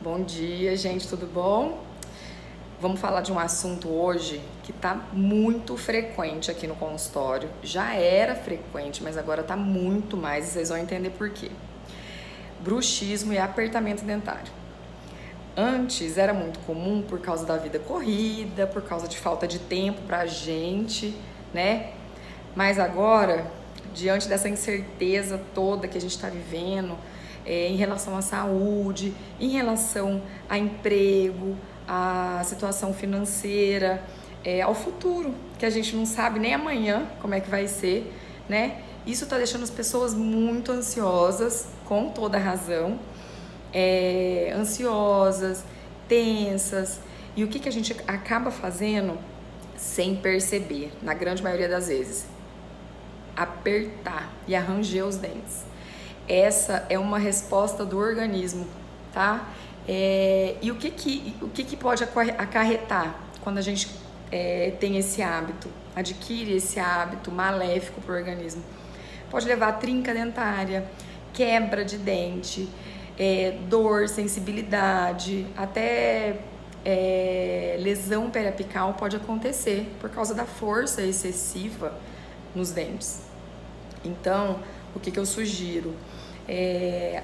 Bom dia, gente, tudo bom? Vamos falar de um assunto hoje que tá muito frequente aqui no consultório. Já era frequente, mas agora tá muito mais e vocês vão entender por quê. Bruxismo e apertamento dentário. Antes era muito comum por causa da vida corrida, por causa de falta de tempo pra gente, né? Mas agora, diante dessa incerteza toda que a gente está vivendo, em relação à saúde, em relação a emprego, à situação financeira, ao futuro, que a gente não sabe nem amanhã como é que vai ser, né? Isso está deixando as pessoas muito ansiosas, com toda razão, ansiosas, tensas. E o que a gente acaba fazendo sem perceber, na grande maioria das vezes? Apertar e ranger os dentes. Essa é uma resposta do organismo, tá? E o que pode acarretar quando a gente tem esse hábito, adquire esse hábito maléfico para o organismo? Pode levar a trinca dentária, quebra de dente, dor, sensibilidade, até lesão periapical pode acontecer por causa da força excessiva nos dentes. Então, o que eu sugiro?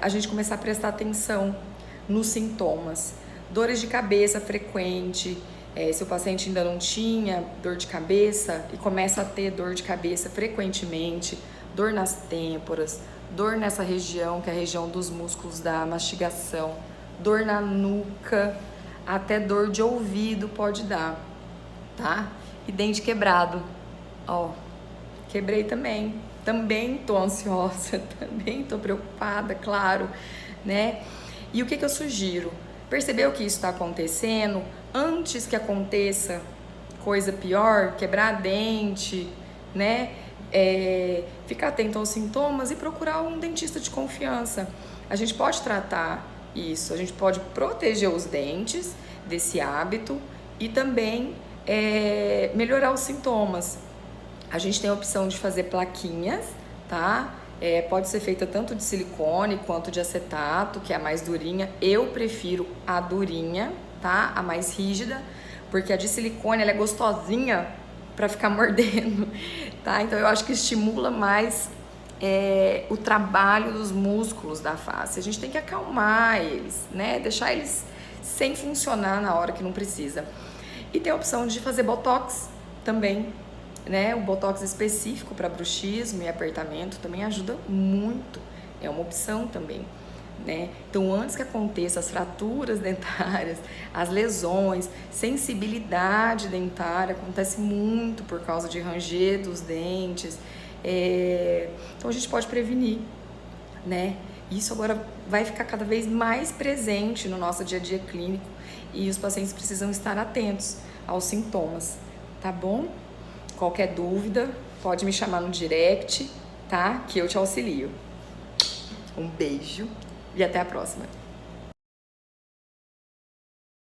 A gente começar a prestar atenção nos sintomas. Dores de cabeça frequente, se o paciente ainda não tinha dor de cabeça e começa a ter dor de cabeça frequentemente, dor nas têmporas, dor nessa região, que é a região dos músculos da mastigação, dor na nuca, até dor de ouvido pode dar, tá? E dente quebrado, ó, quebrei também tô ansiosa, também tô preocupada, claro, né? E o que eu sugiro? Percebeu que isso está acontecendo? Antes que aconteça coisa pior, quebrar dente, né? Ficar atento aos sintomas e procurar um dentista de confiança. A gente pode tratar isso, a gente pode proteger os dentes desse hábito e também melhorar os sintomas. A gente tem a opção de fazer plaquinhas, tá? Pode ser feita tanto de silicone quanto de acetato, que é a mais durinha. Eu prefiro a durinha, tá? A mais rígida, porque a de silicone ela é gostosinha para ficar mordendo, tá? Então eu acho que estimula mais o trabalho dos músculos da face. A gente tem que acalmar eles, né? Deixar eles sem funcionar na hora que não precisa. E tem a opção de fazer botox também, né? O botox específico para bruxismo e apertamento também ajuda muito, é uma opção também, né? Então, antes que aconteça as fraturas dentárias, as lesões, sensibilidade dentária, acontece muito por causa de ranger dos dentes, então a gente pode prevenir, né? Isso agora vai ficar cada vez mais presente no nosso dia a dia clínico e os pacientes precisam estar atentos aos sintomas, tá bom? Qualquer dúvida, pode me chamar no direct, tá? Que eu te auxilio. Um beijo e até a próxima.